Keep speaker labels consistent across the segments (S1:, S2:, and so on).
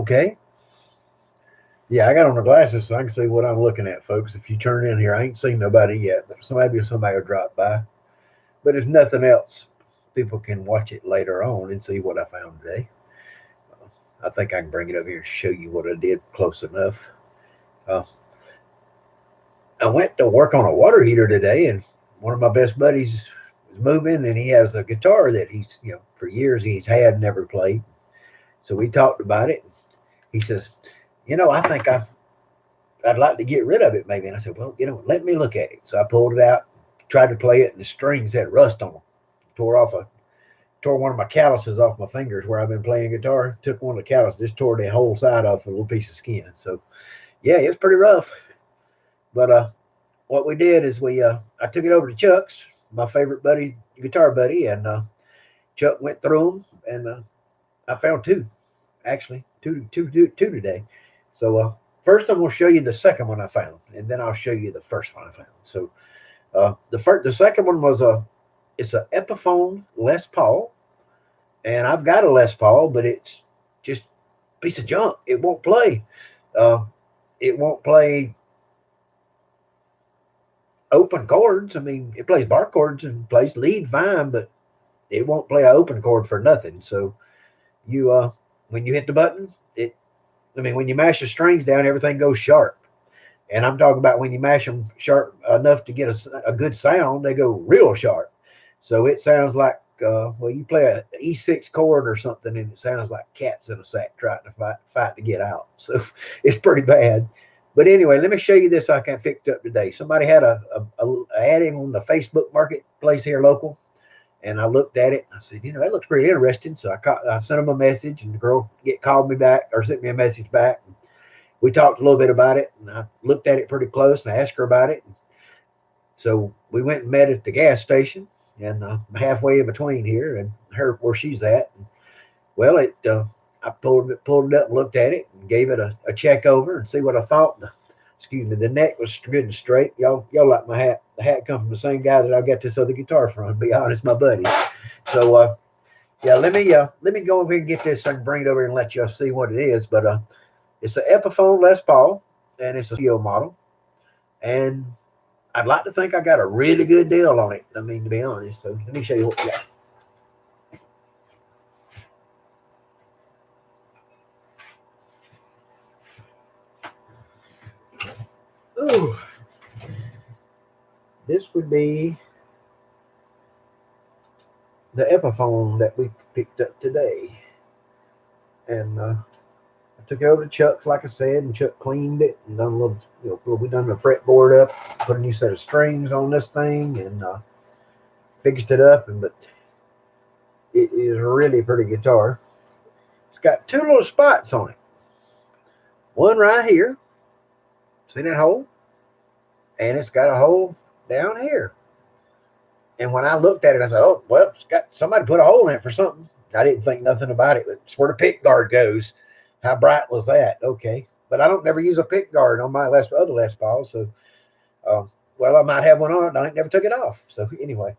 S1: Okay. Yeah, I got on the glasses so I can see what I'm looking at, folks. If you turn in here, I ain't seen nobody yet, but maybe somebody will drop by. But if nothing else, people can watch it later on and see what I found today. I think I can bring it over here and show you what I did close enough. Uh, I went to work on a water heater today, and one of my best buddies was moving, and he has a guitar that he's, for years he's had never played. So we talked about it. He says, I think I'd like to get rid of it maybe. And I said, well, let me look at it. So I pulled it out, tried to play it, and the strings had rust on them. Tore one of my calluses off my fingers where I've been playing guitar. Took one of the calluses, just tore the whole side off with a little piece of skin. So yeah, it was pretty rough. But what we did is I took it over to Chuck's, my favorite guitar buddy, and Chuck went through them, and I found two, actually, two today. So first I'm going to show you the second one I found, and then I'll show you the first one I found. So the second one was it's a Epiphone Les Paul, and I've got a Les Paul, but it's just a piece of junk. It won't play. It won't play open chords. I mean, it plays bar chords and plays lead fine, but it won't play an open chord for nothing. So when you hit the button, when you mash the strings down, everything goes sharp. And I'm talking about when you mash them sharp enough to get a good sound, they go real sharp. So it sounds like, you play a E6 chord or something, and it sounds like cats in a sack trying to fight to get out. So it's pretty bad. But anyway, let me show you this I picked up today. Somebody had a ad on the Facebook marketplace here local, and I looked at it. And I said, that looks pretty interesting. So I sent them a message, and the girl called me back or sent me a message back. We talked a little bit about it, and I looked at it pretty close, and I asked her about it. So we went and met at the gas station, and halfway in between here and her where she's at. And, well, I pulled it up and looked at it and gave it a check over and see what I thought. The neck was good and straight. Y'all like my hat. The hat come from the same guy that I got this other guitar from, to be honest, my buddy. So let me go over here and get this so I can bring it over and let y'all see what it is. But it's an Epiphone Les Paul, and it's a studio model. And I'd like to think I got a really good deal on it. I mean, to be honest. So let me show you what we got. Ooh. This would be the Epiphone that we picked up today. And I took it over to Chuck's, like I said, and Chuck cleaned it and done a little, we done the fretboard up, put a new set of strings on this thing, and fixed it up. But it is a really pretty guitar. It's got two little spots on it. One right here. See that hole? And it's got a hole down here. And when I looked at it, I said, oh, well, it's got somebody put a hole in it for something. I didn't think nothing about it, but it's where the pick guard goes. How bright was that? Okay. But I don't never use a pick guard on my other Les Pauls. So, I might have one on it. I never took it off. So anyway,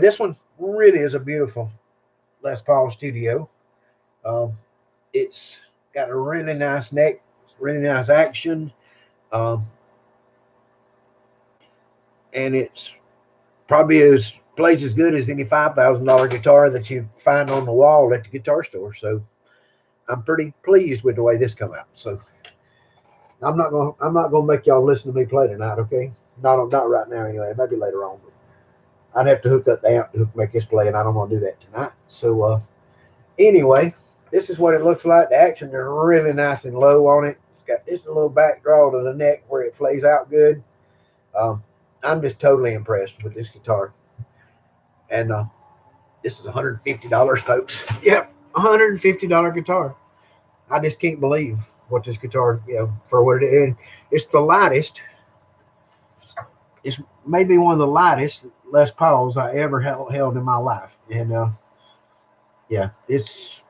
S1: this one really is a beautiful Les Paul Studio. It's got a really nice neck, really nice action. And it's probably plays as good as any $5,000 guitar that you find on the wall at the guitar store. So I'm pretty pleased with the way this come out. So I'm not gonna make y'all listen to me play tonight, okay? Not right now anyway. Maybe later on. But I'd have to hook up the amp to make this play, and I don't want to do that tonight. So anyway, this is what it looks like. The action is really nice and low on it. It's got just a little back draw to the neck where it plays out good. I'm just totally impressed with this guitar. And this is $150, folks. Yep, $150 guitar. I just can't believe what this guitar, for what it is. And it's the lightest. It's maybe one of the lightest Les Pauls I ever held in my life. And it's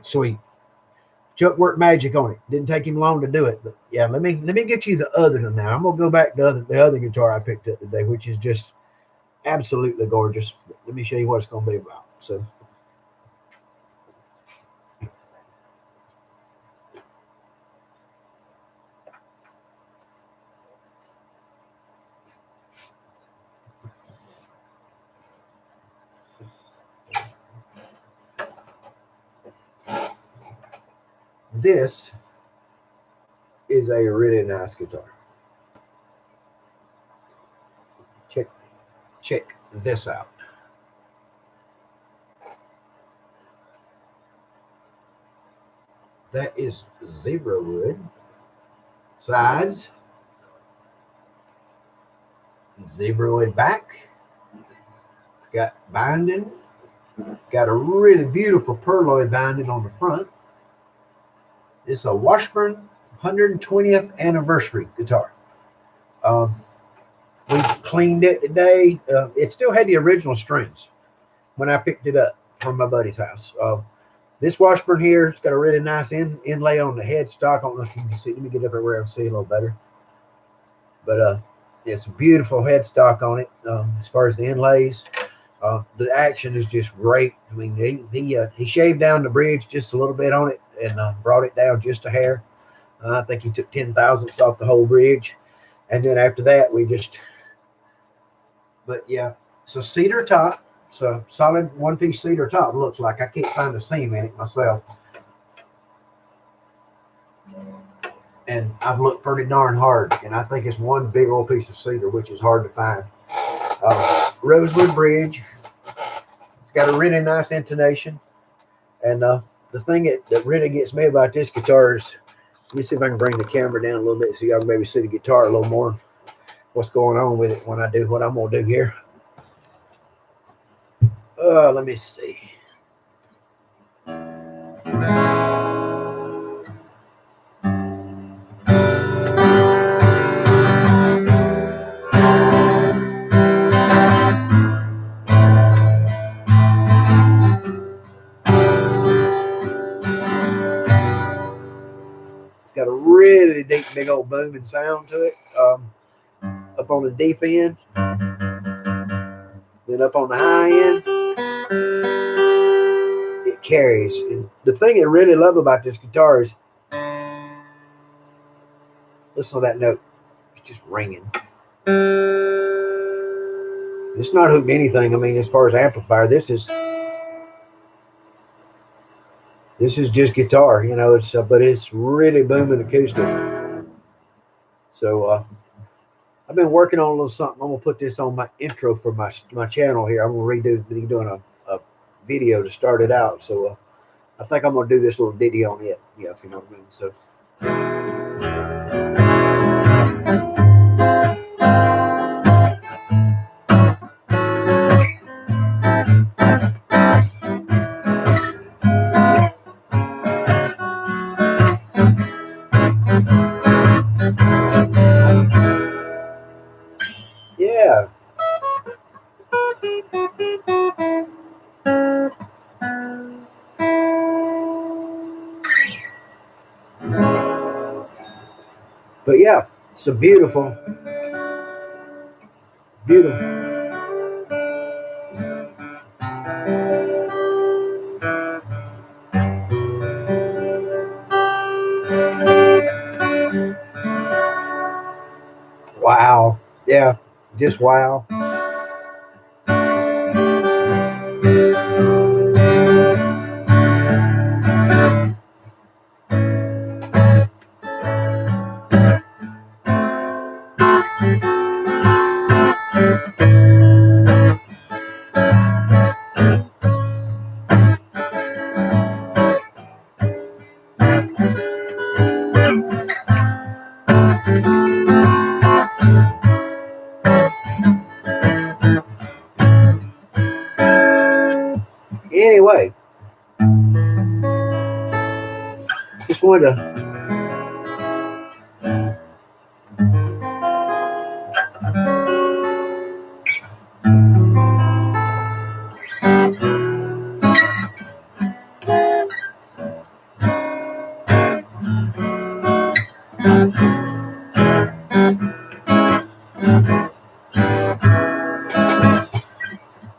S1: sweet. Chuck worked magic on it. Didn't take him long to do it, but yeah. Let me get you the other one now. I'm gonna go back to the other guitar I picked up today, which is just absolutely gorgeous. Let me show you what it's gonna be about. So this is a really nice guitar. Check this out. That is zebra wood. Sides, zebra wood back. It's got binding. Got a really beautiful pearloid binding on the front. It's a Washburn 120th anniversary guitar. We cleaned it today. It still had the original strings when I picked it up from my buddy's house. This Washburn here, it's got a really nice inlay on the headstock. I don't know if you can see. Let me get up here where I can see a little better. But it's a beautiful headstock on it. As far as the inlays, the action is just great. I mean, he shaved down the bridge just a little bit on it and brought it down just a hair. I think he took 0.010 off the whole bridge. And then after that, we just... But yeah, it's a cedar top. It's a solid one-piece cedar top, looks like. I can't find a seam in it myself. And I've looked pretty darn hard, and I think it's one big old piece of cedar, which is hard to find. Rosewood bridge. It's got a really nice intonation. And the thing that really gets me about this guitar is, let me see if I can bring the camera down a little bit so y'all can maybe see the guitar a little more. What's going on with it when I do what I'm going to do here. Let me see. It's got a really deep, big old booming sound to it. Up on the deep end, then up on the high end, it carries. And the thing I really love about this guitar is, listen to that note. It's just ringing. It's not hooked anything. I mean, as far as amplifier, this is just guitar, you know. It's but it's really booming acoustic. So I've been working on a little something. I'm gonna put this on my intro for my channel here. I'm gonna be doing a video to start it out. So I think I'm gonna do this little ditty on it. Yeah, if you know what I mean. So. Yeah. But yeah, it's a beautiful. Wow. Yeah, just wow. Anyway, just wanted to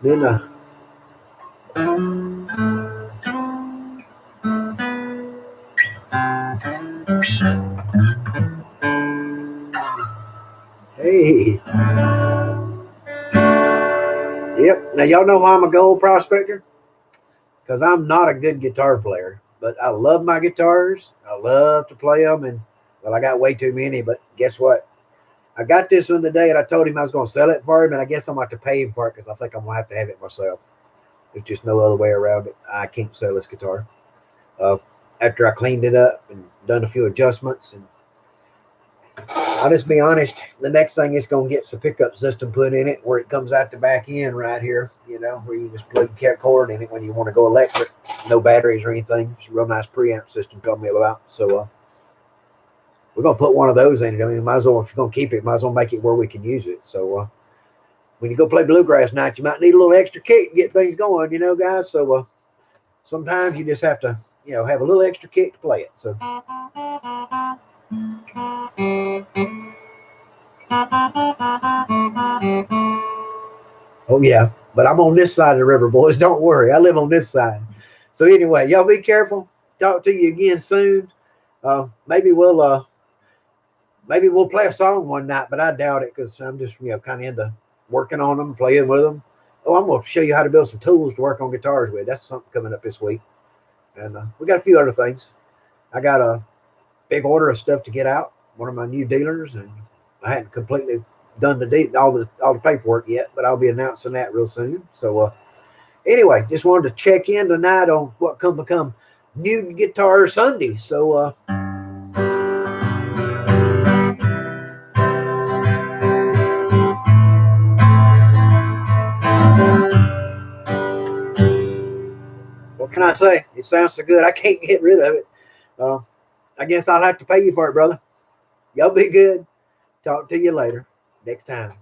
S1: then hey. Yep. Now y'all know why I'm a gold prospector? Because I'm not a good guitar player. But I love my guitars. I love to play them, and well, I got way too many. But guess what? I got this one today, and I told him I was going to sell it for him, and I guess I'm going to have to pay him for it because I think I'm going to have it myself. There's just no other way around it. I can't sell this guitar. Uh, After I cleaned it up and done a few adjustments, and I'll just be honest, the next thing is going to get some pickup system put in it where it comes out the back end right here, where you just plug your cord in it when you want to go electric. No batteries or anything. It's a real nice preamp system told me about. So we're going to put one of those in it. I mean, might as well, if you're going to keep it, might as well make it where we can use it. So when you go play bluegrass night, you might need a little extra kick to get things going, guys. So sometimes you just have to, have a little extra kick to play it. So. Oh, yeah. But I'm on this side of the river, boys. Don't worry. I live on this side. So anyway, y'all be careful. Talk to you again soon. Maybe we'll play a song one night, but I doubt it because I'm just, kind of into working on them, playing with them. Oh, I'm going to show you how to build some tools to work on guitars with. That's something coming up this week. And we got a few other things. I got a big order of stuff to get out. One of my new dealers, and I hadn't completely done all the paperwork yet, but I'll be announcing that real soon. So anyway, just wanted to check in tonight on what can become New Guitar Sunday. So what can I say? It sounds so good. I can't get rid of it. I guess I'll have to pay you for it, brother. Y'all be good. Talk to you later. Next time.